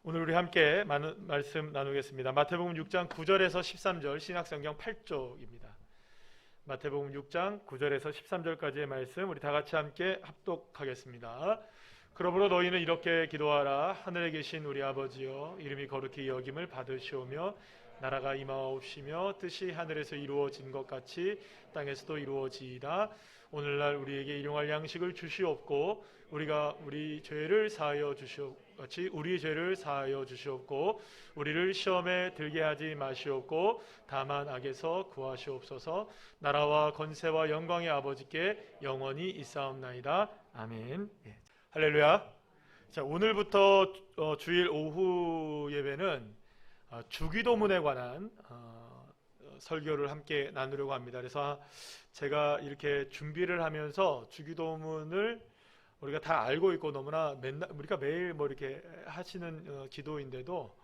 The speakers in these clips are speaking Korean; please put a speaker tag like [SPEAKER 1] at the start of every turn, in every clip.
[SPEAKER 1] 오늘 우리 함께 말씀 나누겠습니다. 마태복음 6장 9절에서 13절 신약성경 8쪽입니다. 마태복음 6장 9절에서 13절까지의 말씀 우리 다 같이 함께 합독하겠습니다. 그러므로 너희는 이렇게 기도하라. 하늘에 계신 우리 아버지여, 이름이 거룩히 여김을 받으시오며 나라가 임하옵시며 뜻이 하늘에서 이루어진 것 같이 땅에서도 이루어지이다. 오늘날 우리에게 일용할 양식을 주시옵고 우리가 우리 죄를 사하여 주시옵같이 우리 죄를 사하여 주시옵고 우리를 시험에 들게 하지 마시옵고 다만 악에서 구하시옵소서. 나라와 권세와 영광의 아버지께 영원히 있사옵나이다. 아멘. 예. 할렐루야. 자, 오늘부터 주일 오후 예배는 주기도문에 관한 설교를 함께 나누려고 합니다. 그래서 제가 이렇게 준비를 하면서 주기도문을 우리가 다 알고 있고 너무나 우리가 매일 뭐 이렇게 하시는 기도인데도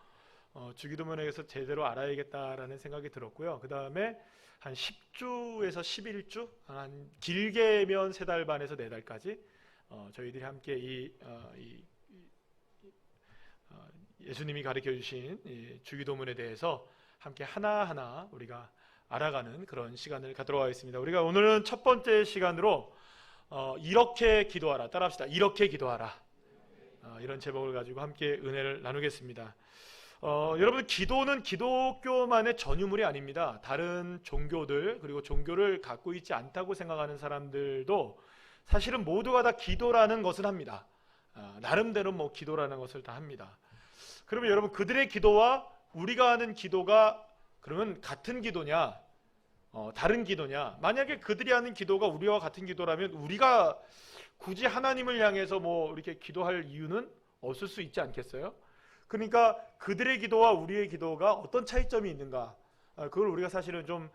[SPEAKER 1] 주기도문에 대해서 제대로 알아야겠다라는 생각이 들었고요. 그 다음에 한 10주에서 11주, 한 길게면 3달 반에서 4달까지 저희들이 함께 예수님이 가르쳐 주신 이 주기도문에 대해서 함께 하나하나 우리가 알아가는 그런 시간을 갖도록 하겠습니다. 우리가 오늘은 첫 번째 시간으로 이렇게 기도하라, 따라합시다. 이렇게 기도하라. 이런 제목을 가지고 함께 은혜를 나누겠습니다. 여러분, 기도는 기독교만의 전유물이 아닙니다. 다른 종교들, 그리고 종교를 갖고 있지 않다고 생각하는 사람들도 사실은 모두가 다 기도라는 것을 합니다. 나름대로 뭐 기도라는 것을 다 합니다. 그러면 여러분, 그들의 기도와 우리가 하는 기도가 그러면 같은 기도냐, 다른 기도냐? 만약에 그들이 하는 기도가 우리와 같은 기도라면 우리가 굳이 하나님을 향해서 뭐 이렇게 기도할 이유는 없을 수 있지 않겠어요? 그러니까 그들의 기도와 우리의 기도가 어떤 차이점이 있는가? 그걸 우리가 사실은 좀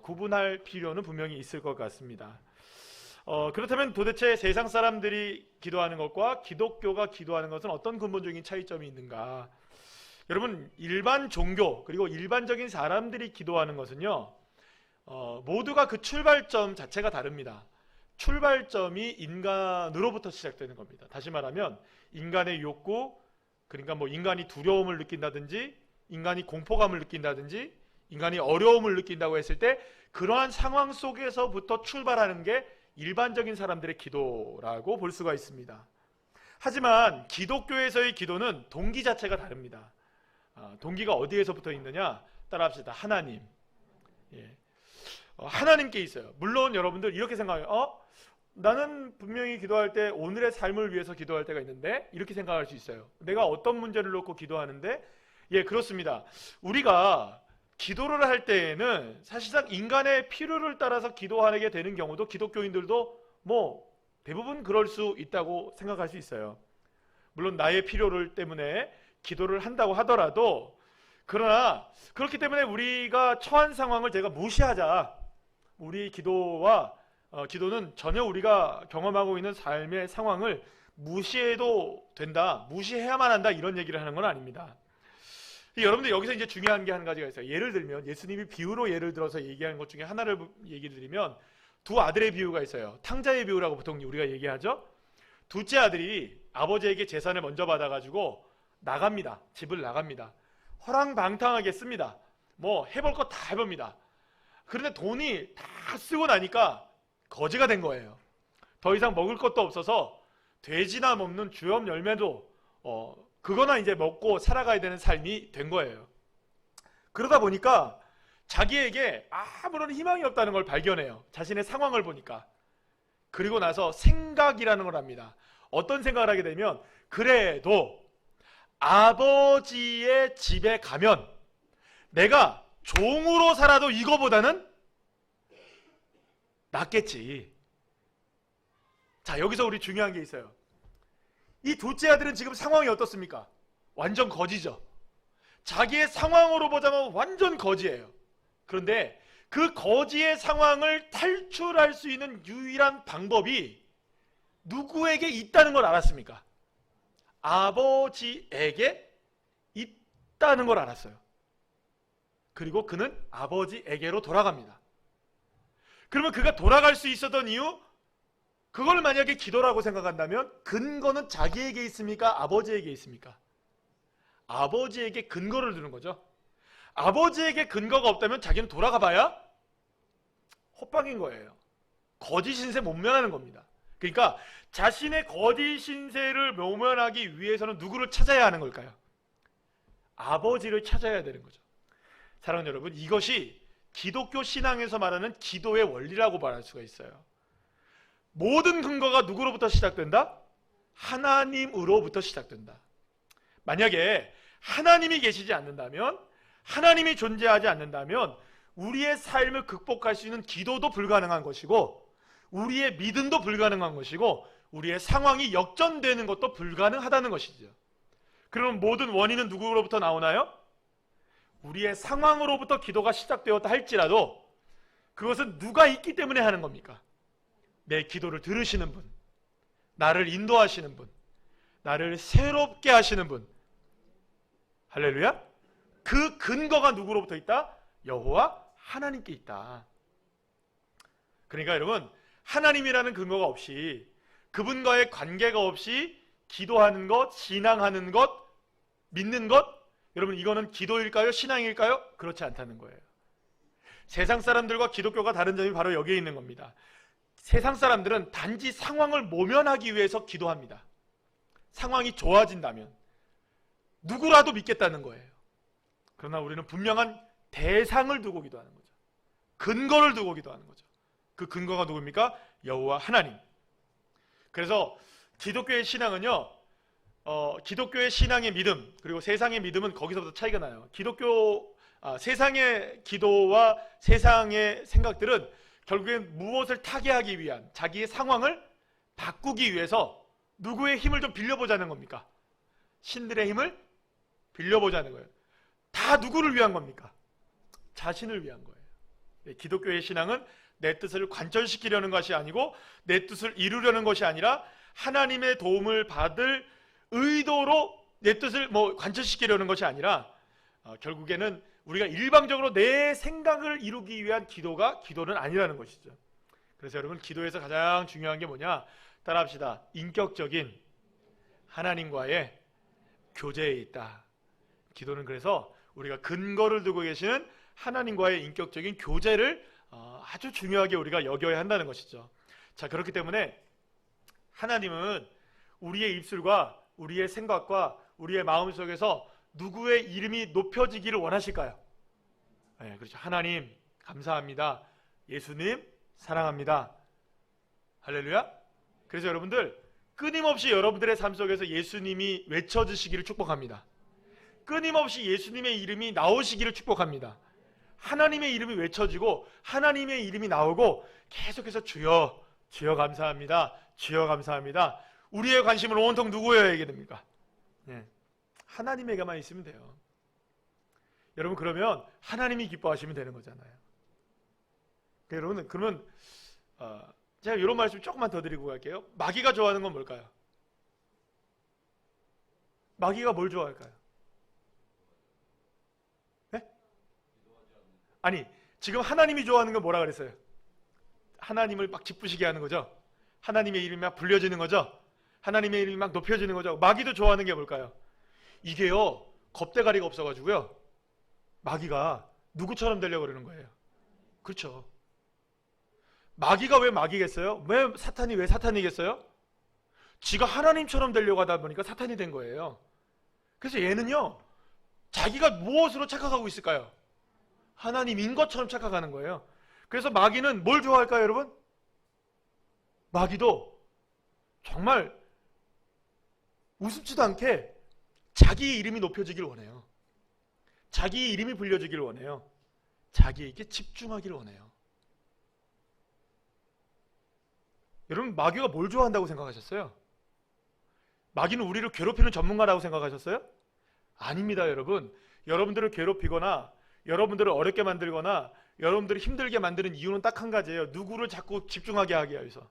[SPEAKER 1] 구분할 필요는 분명히 있을 것 같습니다. 그렇다면 도대체 세상 사람들이 기도하는 것과 기독교가 기도하는 것은 어떤 근본적인 차이점이 있는가? 여러분, 일반 종교 그리고 일반적인 사람들이 기도하는 것은요, 모두가 그 출발점 자체가 다릅니다. 출발점이 인간으로부터 시작되는 겁니다. 다시 말하면 인간의 욕구, 그러니까 뭐 인간이 두려움을 느낀다든지 인간이 공포감을 느낀다든지 인간이 어려움을 느낀다고 했을 때 그러한 상황 속에서부터 출발하는 게 일반적인 사람들의 기도라고 볼 수가 있습니다. 하지만 기독교에서의 기도는 동기 자체가 다릅니다. 동기가 어디에서부터 있느냐? 따라합시다. 하나님. 예. 하나님께 있어요. 물론 여러분들 이렇게 생각해요. 나는 분명히 기도할 때 오늘의 삶을 위해서 기도할 때가 있는데 이렇게 생각할 수 있어요. 내가 어떤 문제를 놓고 기도하는데, 예, 그렇습니다. 우리가 기도를 할 때에는 사실상 인간의 필요를 따라서 기도하게 되는 경우도 기독교인들도 뭐 대부분 그럴 수 있다고 생각할 수 있어요. 물론 나의 필요를 때문에 기도를 한다고 하더라도, 그러나 그렇기 때문에 우리가 처한 상황을 제가 무시하자, 우리 기도는 전혀 우리가 경험하고 있는 삶의 상황을 무시해도 된다, 무시해야만 한다, 이런 얘기를 하는 건 아닙니다. 여러분들 여기서 이제 중요한 게 한 가지가 있어요. 예를 들면 예수님이 비유로 예를 들어서 얘기하는 것 중에 하나를 얘기를 드리면 두 아들의 비유가 있어요. 탕자의 비유라고 보통 우리가 얘기하죠. 둘째 아들이 아버지에게 재산을 먼저 받아가지고 나갑니다. 집을 나갑니다. 허랑방탕하게 씁니다. 뭐 해볼 거 다 해봅니다. 그런데 돈이 다 쓰고 나니까 거지가 된 거예요. 더 이상 먹을 것도 없어서 돼지나 먹는 주염 열매도 그거나 이제 먹고 살아가야 되는 삶이 된 거예요. 그러다 보니까 자기에게 아무런 희망이 없다는 걸 발견해요. 자신의 상황을 보니까. 그리고 나서 생각이라는 걸 합니다. 어떤 생각을 하게 되면, 그래도 아버지의 집에 가면 내가 종으로 살아도 이거보다는 낫겠지. 자, 여기서 우리 중요한 게 있어요. 이 둘째 아들은 지금 상황이 어떻습니까? 완전 거지죠. 자기의 상황으로 보자면 완전 거지예요. 그런데 그 거지의 상황을 탈출할 수 있는 유일한 방법이 누구에게 있다는 걸 알았습니까? 아버지에게 있다는 걸 알았어요. 그리고 그는 아버지에게로 돌아갑니다. 그러면 그가 돌아갈 수 있었던 이유, 그걸 만약에 기도라고 생각한다면 근거는 자기에게 있습니까? 아버지에게 있습니까? 아버지에게 근거를 두는 거죠. 아버지에게 근거가 없다면 자기는 돌아가 봐야 헛방인 거예요. 거짓 신세 모면하는 겁니다. 그러니까 자신의 거짓 신세를 모면하기 위해서는 누구를 찾아야 하는 걸까요? 아버지를 찾아야 되는 거죠. 사랑하는 여러분, 이것이 기독교 신앙에서 말하는 기도의 원리라고 말할 수가 있어요. 모든 근거가 누구로부터 시작된다? 하나님으로부터 시작된다. 만약에 하나님이 계시지 않는다면, 하나님이 존재하지 않는다면 우리의 삶을 극복할 수 있는 기도도 불가능한 것이고, 우리의 믿음도 불가능한 것이고, 우리의 상황이 역전되는 것도 불가능하다는 것이죠. 그러면 모든 원인은 누구로부터 나오나요? 우리의 상황으로부터 기도가 시작되었다 할지라도 그것은 누가 있기 때문에 하는 겁니까? 내 기도를 들으시는 분, 나를 인도하시는 분, 나를 새롭게 하시는 분. 할렐루야. 그 근거가 누구로부터 있다? 여호와 하나님께 있다. 그러니까 여러분, 하나님이라는 근거가 없이, 그분과의 관계가 없이 기도하는 것, 신앙하는 것, 믿는 것, 여러분 이거는 기도일까요? 신앙일까요? 그렇지 않다는 거예요. 세상 사람들과 기독교가 다른 점이 바로 여기에 있는 겁니다. 세상 사람들은 단지 상황을 모면하기 위해서 기도합니다. 상황이 좋아진다면 누구라도 믿겠다는 거예요. 그러나 우리는 분명한 대상을 두고 기도하는 거죠. 근거를 두고 기도하는 거죠. 그 근거가 누구입니까? 여호와 하나님. 그래서 기독교의 신앙은요, 기독교의 신앙의 믿음, 그리고 세상의 믿음은 거기서부터 차이가 나요. 세상의 기도와 세상의 생각들은 결국엔 무엇을 타개하기 위한, 자기의 상황을 바꾸기 위해서 누구의 힘을 좀 빌려보자는 겁니까? 신들의 힘을 빌려보자는 거예요. 다 누구를 위한 겁니까? 자신을 위한 거예요. 기독교의 신앙은 내 뜻을 관철시키려는 것이 아니고, 내 뜻을 이루려는 것이 아니라 하나님의 도움을 받을 의도로 내 뜻을 관철시키려는 것이 아니라, 결국에는 우리가 일방적으로 내 생각을 이루기 위한 기도는 아니라는 것이죠. 그래서 여러분, 기도에서 가장 중요한 게 뭐냐? 따라합시다. 인격적인 하나님과의 교제에 있다. 기도는 그래서 우리가 근거를 두고 계시는 하나님과의 인격적인 교제를 아주 중요하게 우리가 여겨야 한다는 것이죠. 자, 그렇기 때문에 하나님은 우리의 입술과 우리의 생각과 우리의 마음속에서 누구의 이름이 높여지기를 원하실까요? 네, 그렇죠. 하나님 감사합니다. 예수님 사랑합니다. 할렐루야. 그래서 여러분들 끊임없이 여러분들의 삶 속에서 예수님이 외쳐지시기를 축복합니다. 끊임없이 예수님의 이름이 나오시기를 축복합니다. 하나님의 이름이 외쳐지고 하나님의 이름이 나오고 계속해서 주여, 주여 감사합니다. 주여 감사합니다. 우리의 관심은 온통 누구에게 됩니까? 네. 하나님에게만 있으면 돼요. 여러분, 그러면 하나님이 기뻐하시면 되는 거잖아요. 여러분, 그러면 제가 이런 말씀 조금만 더 드리고 갈게요. 마귀가 좋아하는 건 뭘까요? 마귀가 뭘 좋아할까요? 네? 아니, 지금 하나님이 좋아하는 건 뭐라 그랬어요? 하나님을 막 기쁘시게 하는 거죠. 하나님의 이름이 막 불려지는 거죠. 하나님의 이름이 막 높여지는 거죠. 마귀도 좋아하는 게 뭘까요? 이게요, 겁대가리가 없어가지고요, 마귀가 누구처럼 되려고 그러는 거예요. 그렇죠. 마귀가 왜 마귀겠어요? 왜 사탄이겠어요? 지가 하나님처럼 되려고 하다 보니까 사탄이 된 거예요. 그래서 얘는요, 자기가 무엇으로 착각하고 있을까요? 하나님인 것처럼 착각하는 거예요. 그래서 마귀는 뭘 좋아할까요, 여러분? 마귀도 정말 우습지도 않게 자기의 이름이 높여지길 원해요. 자기의 이름이 불려지길 원해요. 자기에게 집중하길 원해요. 여러분, 마귀가 뭘 좋아한다고 생각하셨어요? 마귀는 우리를 괴롭히는 전문가라고 생각하셨어요? 아닙니다, 여러분. 여러분들을 괴롭히거나 여러분들을 어렵게 만들거나 여러분들을 힘들게 만드는 이유는 딱 한 가지예요. 누구를 자꾸 집중하게 하기 위해서.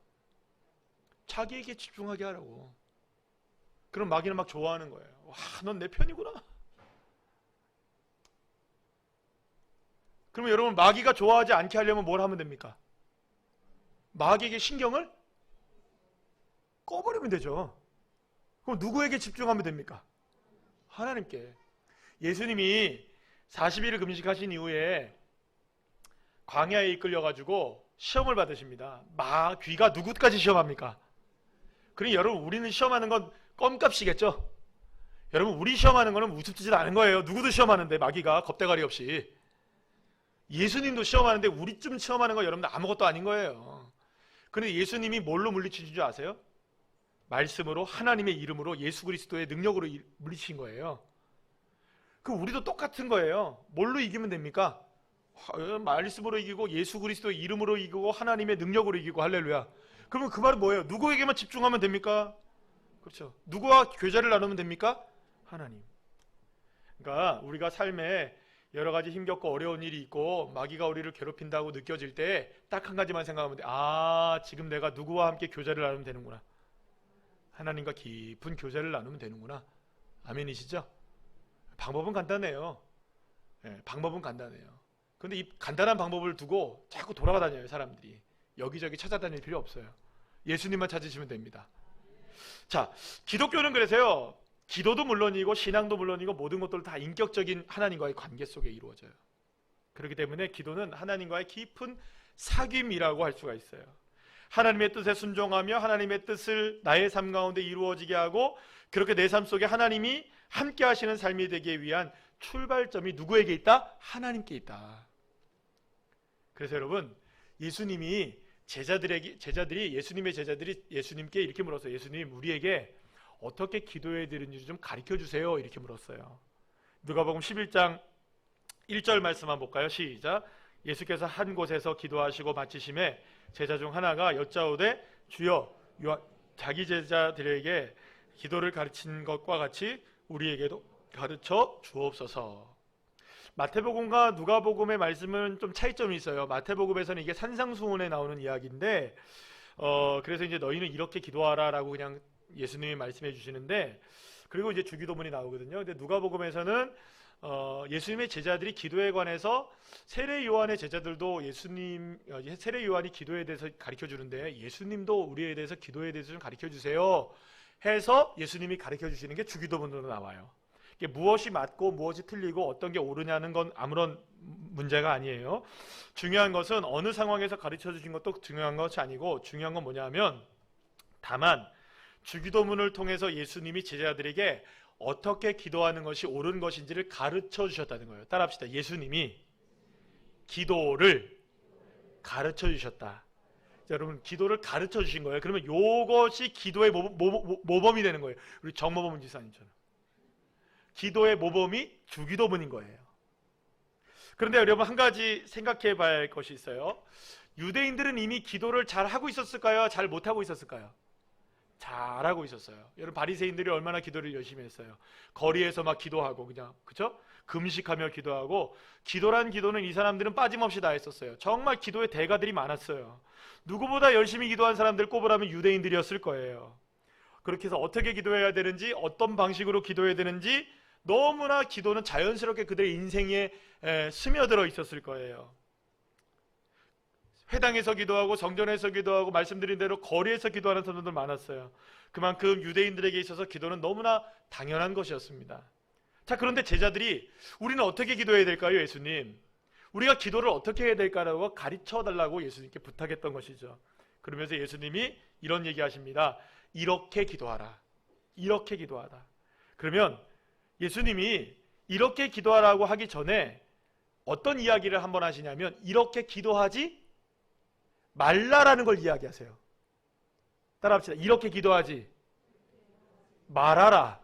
[SPEAKER 1] 자기에게 집중하게 하라고. 그럼 마귀는 막 좋아하는 거예요. 와, 넌 내 편이구나. 그러면 여러분, 마귀가 좋아하지 않게 하려면 뭘 하면 됩니까? 마귀에게 신경을 꺼버리면 되죠. 그럼 누구에게 집중하면 됩니까? 하나님께. 예수님이 40일을 금식하신 이후에 광야에 이끌려가지고 시험을 받으십니다. 귀가 누구까지 시험합니까? 그러니 여러분, 우리는 시험하는 건 껌값이겠죠? 여러분, 우리 시험하는 거는 우습지도 않은 거예요. 누구도 시험하는데, 마귀가 겁대가리 없이. 예수님도 시험하는데 우리쯤 시험하는 거 여러분들 아무것도 아닌 거예요. 그런데 예수님이 뭘로 물리치신 줄 아세요? 말씀으로, 하나님의 이름으로, 예수 그리스도의 능력으로 물리친 거예요. 그 우리도 똑같은 거예요. 뭘로 이기면 됩니까? 말씀으로 이기고, 예수 그리스도의 이름으로 이기고, 하나님의 능력으로 이기고. 할렐루야. 그러면 그 말은 뭐예요? 누구에게만 집중하면 됩니까? 그렇죠. 누구와 교제를 나누면 됩니까? 하나님. 그러니까 우리가 삶에 여러 가지 힘겹고 어려운 일이 있고 마귀가 우리를 괴롭힌다고 느껴질 때 딱 한 가지만 생각하면 돼. 지금 내가 누구와 함께 교제를 나누면 되는구나. 하나님과 깊은 교제를 나누면 되는구나. 아멘이시죠? 방법은 간단해요. 방법은 간단해요. 그런데 이 간단한 방법을 두고 자꾸 돌아다녀요, 사람들이. 여기저기 찾아다닐 필요 없어요. 예수님만 찾으시면 됩니다. 자, 기독교는 그래서요, 기도도 물론이고 신앙도 물론이고 모든 것들 다 인격적인 하나님과의 관계 속에 이루어져요. 그렇기 때문에 기도는 하나님과의 깊은 사귐이라고 할 수가 있어요. 하나님의 뜻에 순종하며 하나님의 뜻을 나의 삶 가운데 이루어지게 하고, 그렇게 내 삶 속에 하나님이 함께 하시는 삶이 되기 위한 출발점이 누구에게 있다? 하나님께 있다. 그래서 여러분, 예수님이 예수님의 제자들이 예수님께 이렇게 물었어요. 예수님, 우리에게 어떻게 기도해야 되는지 좀 가르쳐 주세요. 이렇게 물었어요. 누가복음 11장 1절 말씀만 볼까요? 시작. 예수께서 한 곳에서 기도하시고 마치심에 제자 중 하나가 여짜오되, 주여, 자기 제자들에게 기도를 가르친 것과 같이 우리에게도 가르쳐 주옵소서. 마태복음과 누가복음의 말씀은 좀 차이점이 있어요. 마태복음에서는 이게 산상수훈에 나오는 이야기인데, 그래서 이제 너희는 이렇게 기도하라라고 그냥 예수님이 말씀해 주시는데, 그리고 이제 주기도문이 나오거든요. 근데 누가복음에서는 예수님의 제자들이 기도에 관해서 세례 요한의 제자들도 세례 요한이 기도에 대해서 가르쳐 주는데, 예수님도 우리에 대해서 기도에 대해서 좀 가르쳐 주세요 해서 예수님이 가르쳐 주시는 게 주기도문으로 나와요. 이게 무엇이 맞고 무엇이 틀리고 어떤 게 옳으냐는 건 아무런 문제가 아니에요. 중요한 것은 어느 상황에서 가르쳐 주신 것도 중요한 것이 아니고, 중요한 건 뭐냐면, 다만 주기도문을 통해서 예수님이 제자들에게 어떻게 기도하는 것이 옳은 것인지를 가르쳐 주셨다는 거예요. 따라합시다. 예수님이 기도를 가르쳐 주셨다. 자, 여러분, 기도를 가르쳐 주신 거예요. 그러면 이것이 기도의 모범이 되는 거예요. 우리 정모범 지사님처럼. 기도의 모범이 주기도문인 거예요. 그런데 여러분, 한 가지 생각해 봐야 할 것이 있어요. 유대인들은 이미 기도를 잘 하고 있었을까요? 잘 못하고 있었을까요? 잘하고 있었어요. 여러분, 바리새인들이 얼마나 기도를 열심히 했어요. 거리에서 막 기도하고, 그냥, 그쵸? 금식하며 기도하고. 기도는 이 사람들은 빠짐없이 다 했었어요. 정말 기도의 대가들이 많았어요. 누구보다 열심히 기도한 사람들 꼽으라면 유대인들이었을 거예요. 그렇게 해서 어떻게 기도해야 되는지, 어떤 방식으로 기도해야 되는지, 너무나 기도는 자연스럽게 그들의 인생에 스며들어 있었을 거예요. 회당에서 기도하고 성전에서 기도하고, 말씀드린 대로 거리에서 기도하는 사람들 많았어요. 그만큼 유대인들에게 있어서 기도는 너무나 당연한 것이었습니다. 자, 그런데 제자들이 우리는 어떻게 기도해야 될까요, 예수님? 우리가 기도를 어떻게 해야 될까라고 가르쳐 달라고 예수님께 부탁했던 것이죠. 그러면서 예수님이 이런 얘기하십니다. 이렇게 기도하라. 이렇게 기도하라. 그러면 예수님이 이렇게 기도하라고 하기 전에 어떤 이야기를 한번 하시냐면, 이렇게 기도하지 말라라는 걸 이야기하세요. 따라합시다. 이렇게 기도하지 말아라.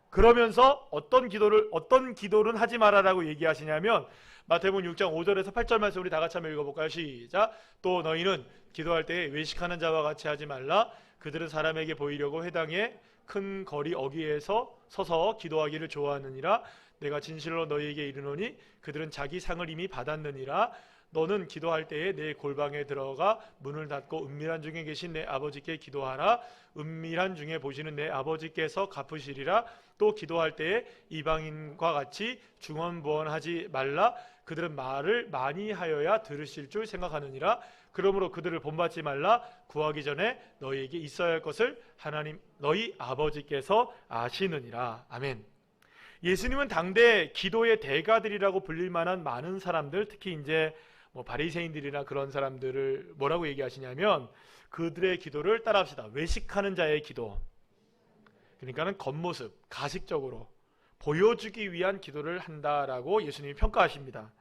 [SPEAKER 1] 그러면서 어떤 기도는 하지 말아라고 얘기하시냐면, 마태복음 6장 5절에서 8절 말씀 우리 다 같이 한번 읽어볼까요? 시작. 또 너희는 기도할 때 외식하는 자와 같이 하지 말라. 그들은 사람에게 보이려고 회당의 큰 거리 어귀에서 서서 기도하기를 좋아하느니라. 내가 진실로 너희에게 이르노니 그들은 자기 상을 이미 받았느니라. 너는 기도할 때에 내 골방에 들어가 문을 닫고 은밀한 중에 계신 내 아버지께 기도하라. 은밀한 중에 보시는 내 아버지께서 갚으시리라. 또 기도할 때에 이방인과 같이 중언부언하지 말라. 그들은 말을 많이 하여야 들으실 줄 생각하느니라. 그러므로 그들을 본받지 말라. 구하기 전에 너희에게 있어야 할 것을 하나님 너희 아버지께서 아시느니라. 아멘. 예수님은 당대 기도의 대가들이라고 불릴 만한 많은 사람들, 특히 이제 뭐 바리새인들이나 그런 사람들을 뭐라고 얘기하시냐면 그들의 기도를 따라합시다. 외식하는 자의 기도. 그러니까는 겉모습, 가식적으로 보여주기 위한 기도를 한다라고 예수님이 평가하십니다.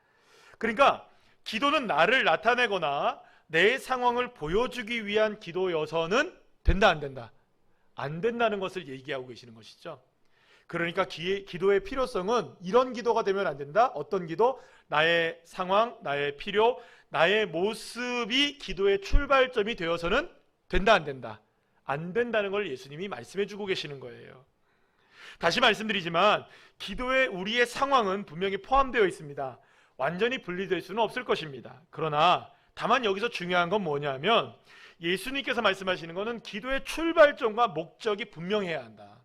[SPEAKER 1] 그러니까 기도는 나를 나타내거나 내 상황을 보여주기 위한 기도여서는 된다, 안 된다? 안 된다는 것을 얘기하고 계시는 것이죠. 그러니까 기도의 필요성은 이런 기도가 되면 안 된다. 어떤 기도? 나의 상황, 나의 필요, 나의 모습이 기도의 출발점이 되어서는 된다, 안 된다? 안 된다는 걸 예수님이 말씀해 주고 계시는 거예요. 다시 말씀드리지만 기도에 우리의 상황은 분명히 포함되어 있습니다. 완전히 분리될 수는 없을 것입니다. 그러나 다만 여기서 중요한 건 뭐냐면 예수님께서 말씀하시는 것은 기도의 출발점과 목적이 분명해야 한다.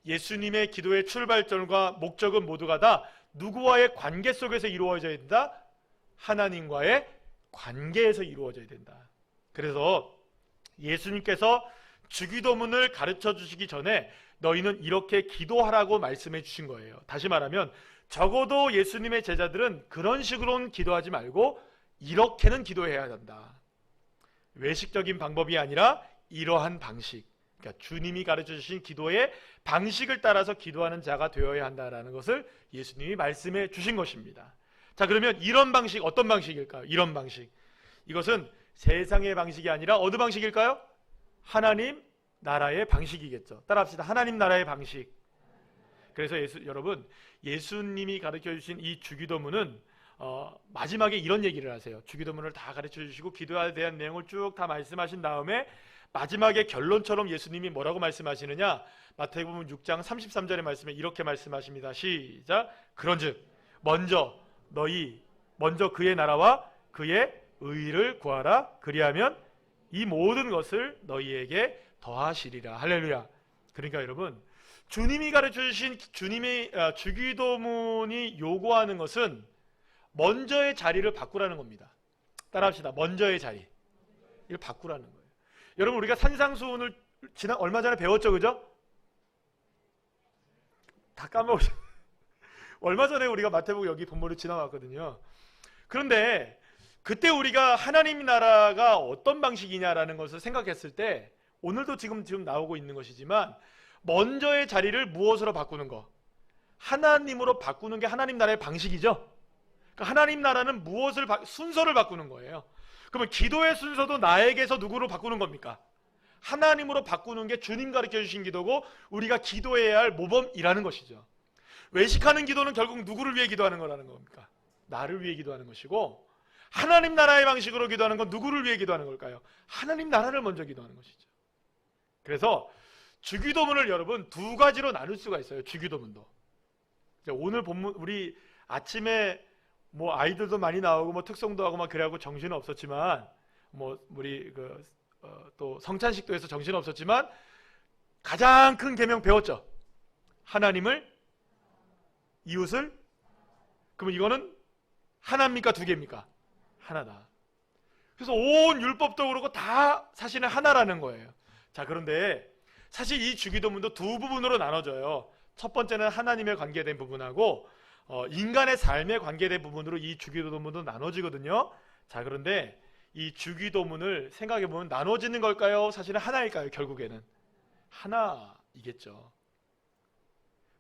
[SPEAKER 1] 예수님의 기도의 출발점과 목적은 모두가 다 누구와의 관계 속에서 이루어져야 된다? 하나님과의 관계에서 이루어져야 된다. 그래서 예수님께서 주기도문을 가르쳐 주시기 전에 너희는 이렇게 기도하라고 말씀해 주신 거예요. 다시 말하면 적어도 예수님의 제자들은 그런 식으로는 기도하지 말고 이렇게는 기도해야 한다. 외식적인 방법이 아니라 이러한 방식, 그러니까 주님이 가르쳐 주신 기도의 방식을 따라서 기도하는 자가 되어야 한다는 것을 예수님이 말씀해 주신 것입니다. 자, 그러면 이런 방식, 어떤 방식일까요? 이런 방식, 이것은 세상의 방식이 아니라 어느 방식일까요? 하나님 나라의 방식이겠죠. 따라합시다. 하나님 나라의 방식. 그래서 여러분, 예수님이 가르쳐 주신 이 주기도문은 마지막에 이런 얘기를 하세요. 주기도문을 다 가르쳐 주시고 기도에 대한 내용을 쭉 다 말씀하신 다음에 마지막에 결론처럼 예수님이 뭐라고 말씀하시느냐? 마태복음 6장 33절의 말씀에 이렇게 말씀하십니다. 시작. 그런즉 먼저 그의 나라와 그의 의를 구하라. 그리하면 이 모든 것을 너희에게 더하시리라. 할렐루야. 그러니까 여러분, 주님이 가르쳐 주신 주님의 주기도문이 요구하는 것은 먼저의 자리를 바꾸라는 겁니다. 따라합시다. 먼저의 자리. 이걸 바꾸라는 거예요. 여러분, 우리가 산상수훈을 얼마 전에 배웠죠, 그죠? 다 까먹었어요. 얼마 전에 우리가 마태복음 여기 본문을 지나왔거든요. 그런데 그때 우리가 하나님 나라가 어떤 방식이냐라는 것을 생각했을 때 오늘도 지금 나오고 있는 것이지만 먼저의 자리를 무엇으로 바꾸는 거? 하나님으로 바꾸는 게 하나님 나라의 방식이죠. 그러니까 하나님 나라는 순서를 바꾸는 거예요. 그러면 기도의 순서도 나에게서 누구로 바꾸는 겁니까? 하나님으로 바꾸는 게 주님 가르쳐 주신 기도고 우리가 기도해야 할 모범이라는 것이죠. 외식하는 기도는 결국 누구를 위해 기도하는 거라는 겁니까? 나를 위해 기도하는 것이고, 하나님 나라의 방식으로 기도하는 건 누구를 위해 기도하는 걸까요? 하나님 나라를 먼저 기도하는 것이죠. 그래서 주기도문을 여러분 두 가지로 나눌 수가 있어요. 주기도문도. 오늘 본문 우리 아침에 뭐 아이들도 많이 나오고 뭐 특송도 하고 막 그래갖고 정신은 없었지만, 뭐 우리 또 성찬식도 해서 정신은 없었지만 가장 큰 계명 배웠죠. 하나님을, 이웃을. 그러면 이거는 하나입니까, 두 개입니까? 하나다. 그래서 온 율법도 그렇고 다 사실은 하나라는 거예요. 자, 그런데 사실 이 주기도문도 두 부분으로 나눠져요. 첫 번째는 하나님에 관계된 부분하고 인간의 삶에 관계된 부분으로 이 주기도문도 나눠지거든요. 자, 그런데 이 주기도문을 생각해보면 나눠지는 걸까요? 사실은 하나일까요? 결국에는 하나이겠죠.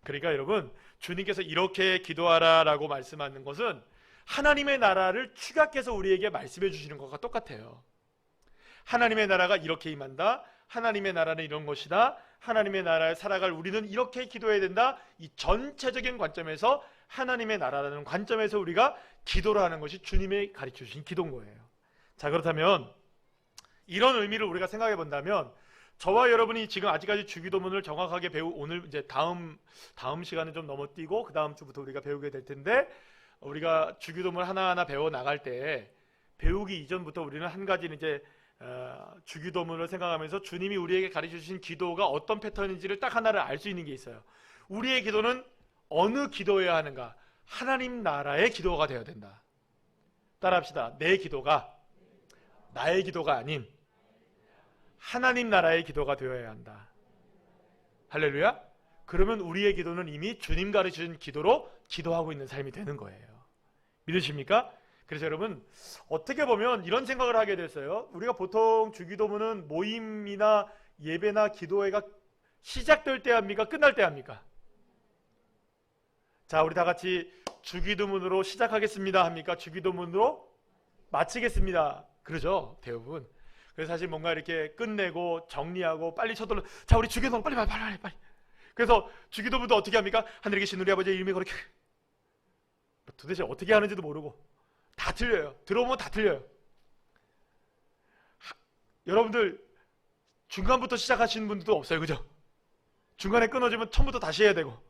[SPEAKER 1] 그러니까 여러분, 주님께서 이렇게 기도하라라고 말씀하는 것은 하나님의 나라를 축약해서 우리에게 말씀해 주시는 것과 똑같아요. 하나님의 나라가 이렇게 임한다. 하나님의 나라는 이런 것이다. 하나님의 나라에 살아갈 우리는 이렇게 기도해야 된다. 이 전체적인 관점에서 하나님의 나라라는 관점에서 우리가 기도를 하는 것이 주님이 가르쳐 주신 기도인 거예요. 자, 그렇다면 이런 의미를 우리가 생각해 본다면 저와 여러분이 지금 아직까지 주기도문을 정확하게 오늘 이제 다음 시간은 좀 넘어뛰고 그 다음 주부터 우리가 배우게 될 텐데, 우리가 주기도문 하나하나 배워 나갈 때 배우기 이전부터 우리는 한 가지는 이제 주기도문을 생각하면서 주님이 우리에게 가르쳐 주신 기도가 어떤 패턴인지를 딱 하나를 알 수 있는 게 있어요. 우리의 기도는 어느 기도여야 하는가? 하나님 나라의 기도가 되어야 된다. 따라합시다. 내 기도가 나의 기도가 아닌 하나님 나라의 기도가 되어야 한다. 할렐루야. 그러면 우리의 기도는 이미 주님 가르치신 기도로 기도하고 있는 삶이 되는 거예요. 믿으십니까? 그래서 여러분 어떻게 보면 이런 생각을 하게 됐어요. 우리가 보통 주기도문은 모임이나 예배나 기도회가 시작될 때 합니까? 끝날 때 합니까? 자, 우리 다 같이 주기도문으로 시작하겠습니다 합니까? 주기도문으로 마치겠습니다. 그러죠, 대부분. 그래서 사실 뭔가 이렇게 끝내고 정리하고 빨리 서둘러, 자, 우리 주기도문 빨리. 그래서 주기도문도 어떻게 합니까? 하늘에 계신 우리 아버지의 이름이 거룩해. 도대체 어떻게 하는지도 모르고 다 틀려요. 들어보면 다 틀려요. 여러분들 중간부터 시작하시는 분들도 없어요, 그죠? 중간에 끊어지면 처음부터 다시 해야 되고,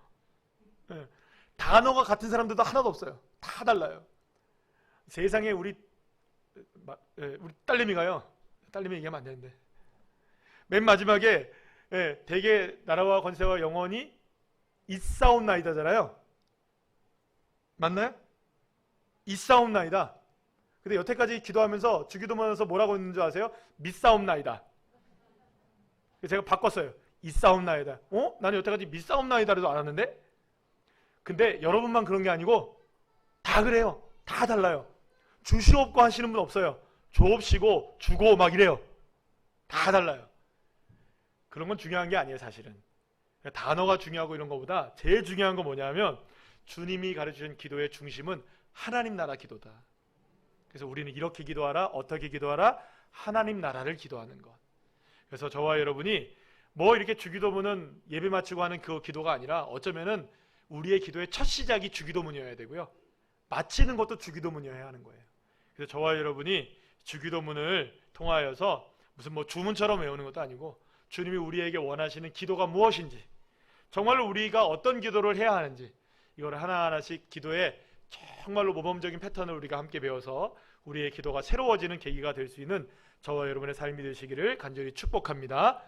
[SPEAKER 1] 예. 단어가 같은 사람들도 하나도 없어요. 다 달라요. 세상에 우리 딸내미가요. 딸내미 얘기하면 안 되는데 맨 마지막에 대개 나라와 권세와 영원히 있사옵나이다잖아요. 맞나요? 있사옵나이다. 근데 여태까지 기도하면서 주기도문에서 뭐라고 했는 줄 아세요? 믿사옵나이다. 제가 바꿨어요. 있사옵나이다. 나는 여태까지 믿사옵나이다라도 알았는데, 근데 여러분만 그런 게 아니고 다 그래요. 다 달라요. 주시옵고 하시는 분 없어요. 주옵시고 주고 막 이래요. 다 달라요. 그런 건 중요한 게 아니에요, 사실은. 단어가 중요하고 이런 것보다 제일 중요한 건 뭐냐면 주님이 가르치신 기도의 중심은 하나님 나라 기도다. 그래서 우리는 이렇게 기도하라. 어떻게 기도하라? 하나님 나라를 기도하는 것. 그래서 저와 여러분이 뭐 이렇게 주기도문은 예배 마치고 하는 그 기도가 아니라 어쩌면은 우리의 기도의 첫 시작이 주기도문이어야 되고요, 마치는 것도 주기도문이어야 하는 거예요. 그래서 저와 여러분이 주기도문을 통하여서 무슨 뭐 주문처럼 외우는 것도 아니고 주님이 우리에게 원하시는 기도가 무엇인지, 정말로 우리가 어떤 기도를 해야 하는지, 이걸 하나하나씩 기도의 정말로 모범적인 패턴을 우리가 함께 배워서 우리의 기도가 새로워지는 계기가 될 수 있는 저와 여러분의 삶이 되시기를 간절히 축복합니다.